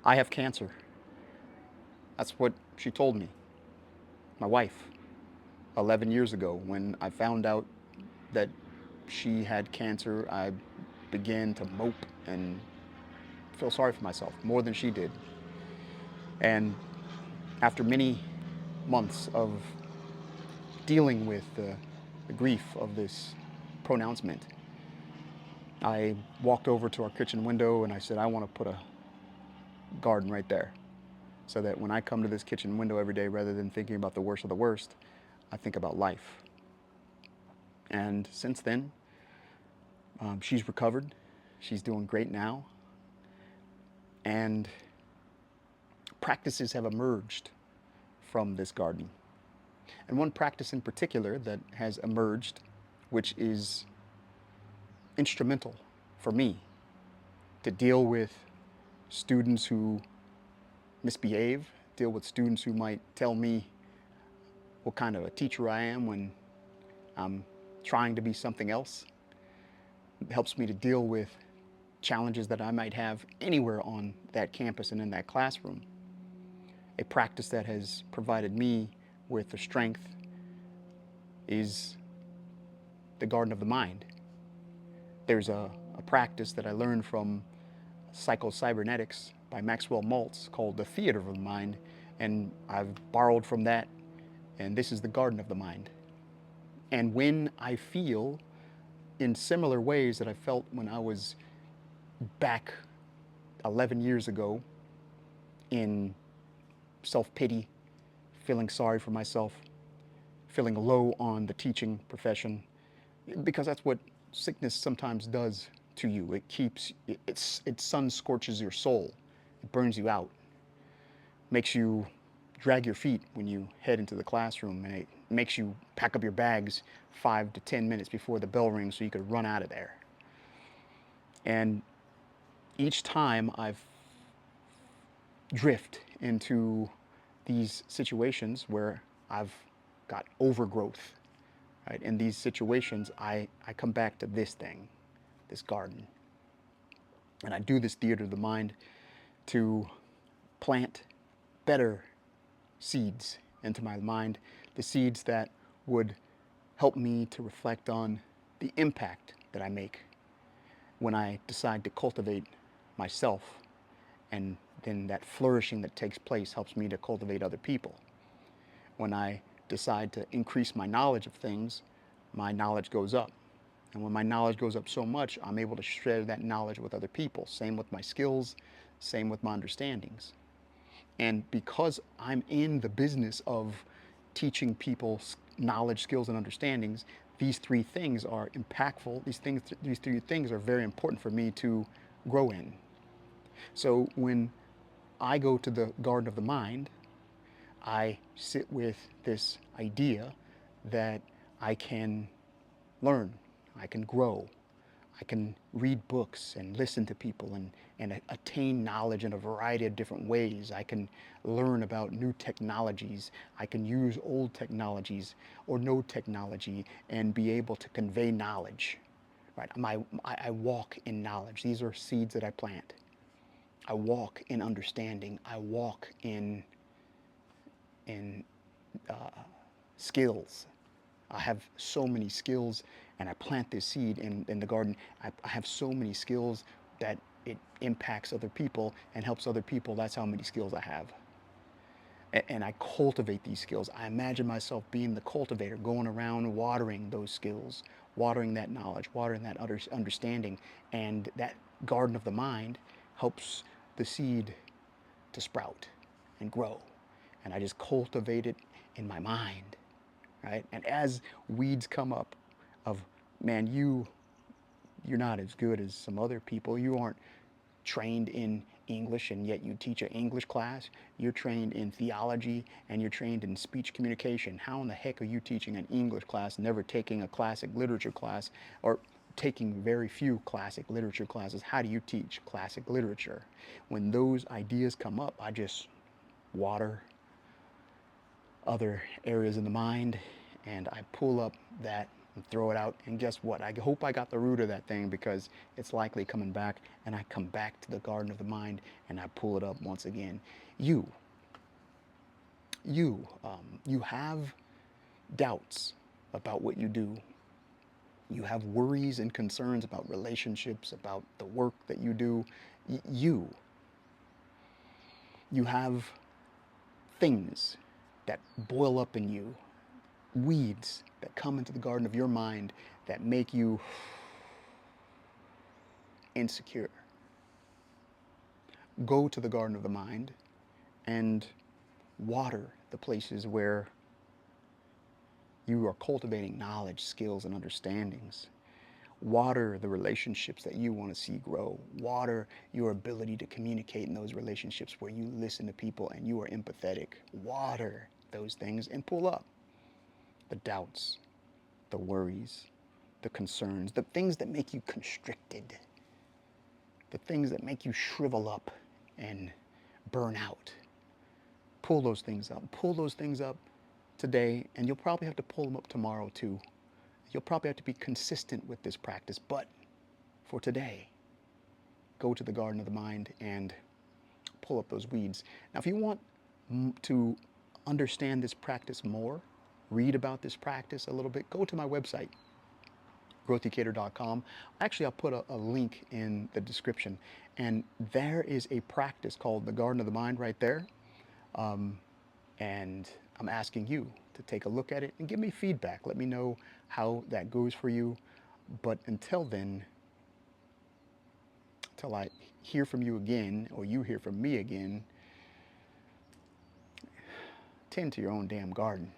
I have cancer. That's what she told me, my wife, 11 years ago. When I found out that she had cancer, I began to mope and feel sorry for myself more than she did. And after many months of dealing with the grief of this pronouncement, I walked over to our kitchen window and I said, I want to put a garden right there so that when I come to this kitchen window every day, rather than thinking about the worst of the worst, I think about life. And since then, she's recovered. She's doing great now. And practices have emerged from this garden. And one practice in particular that has emerged, which is instrumental for me to deal with students who misbehave, deal with students who might tell me what kind of a teacher I am when I'm trying to be something else. It helps me to deal with challenges that I might have anywhere on that campus and in that classroom. A practice that has provided me with the strength is the garden of the mind. There's a practice that I learned from Psycho-Cybernetics by Maxwell Maltz called the theater of the mind, and I've borrowed from that, and this is the garden of the mind. And when I feel in similar ways that I felt when I was back 11 years ago, in self-pity, feeling sorry for myself, feeling low on the teaching profession, because that's what sickness sometimes does to you. It sun scorches your soul. It burns you out. Makes you drag your feet when you head into the classroom, and it makes you pack up your bags 5 to 10 minutes before the bell rings so you could run out of there. And each time I've drift into these situations where I've got overgrowth, right? In these situations, I come back to this thing, this garden. And I do this theater of the mind to plant better seeds into my mind, the seeds that would help me to reflect on the impact that I make when I decide to cultivate myself. And then that flourishing that takes place helps me to cultivate other people. When I decide to increase my knowledge of things, my knowledge goes up. And when my knowledge goes up so much, I'm able to share that knowledge with other people. Same with my skills, same with my understandings. And because I'm in the business of teaching people knowledge, skills, and understandings, these three things are impactful. These three things are very important for me to grow in. So when I go to the garden of the mind, I sit with this idea that I can learn, I can grow, I can read books and listen to people and attain knowledge in a variety of different ways. I can learn about new technologies. I can use old technologies or no technology and be able to convey knowledge. Right? I walk in knowledge. These are seeds that I plant. I walk in understanding. I walk in skills. I have so many skills, and I plant this seed in the garden. I have so many skills that it impacts other people and helps other people. That's how many skills I have. And I cultivate these skills. I imagine myself being the cultivator, going around watering those skills, watering that knowledge, watering that understanding. And that garden of the mind helps the seed to sprout and grow. And I just cultivate it in my mind, right? And as weeds come up of, man, you're not as good as some other people. You aren't trained in English and yet you teach an English class. You're trained in theology and you're trained in speech communication. How in the heck are you teaching an English class, never taking a classic literature class, or taking very few classic literature classes? How do you teach classic literature? When those ideas come up, I just water other areas in the mind and I pull up that and throw it out. And guess what? I hope I got the root of that thing, because it's likely coming back. And I come back to the garden of the mind and I pull it up once again. You, you have doubts about what you do. You have worries and concerns about relationships, about the work that you do. You have things that boil up in you, weeds that come into the garden of your mind that make you insecure. Go to the garden of the mind and water the places where you are cultivating knowledge, skills, and understandings. Water the relationships that you want to see grow. Water your ability to communicate in those relationships where you listen to people and you are empathetic. Water those things and pull up the doubts, the worries, the concerns, the things that make you constricted, the things that make you shrivel up and burn out. Pull those things up. Pull those things up today, and you'll probably have to pull them up tomorrow too. You'll probably have to be consistent with this practice, but for today, go to the garden of the mind and pull up those weeds. Now, if you want to understand this practice more, read about this practice a little bit, go to my website, growthycater.com. Actually, I'll put a link in the description, and there is a practice called the Garden of the Mind right there. And I'm asking you to take a look at it and give me feedback. Let me know how that goes for you. But until then, until I hear from you again, or you hear from me again, tend to your own damn garden.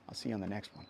I'll see you on the next one.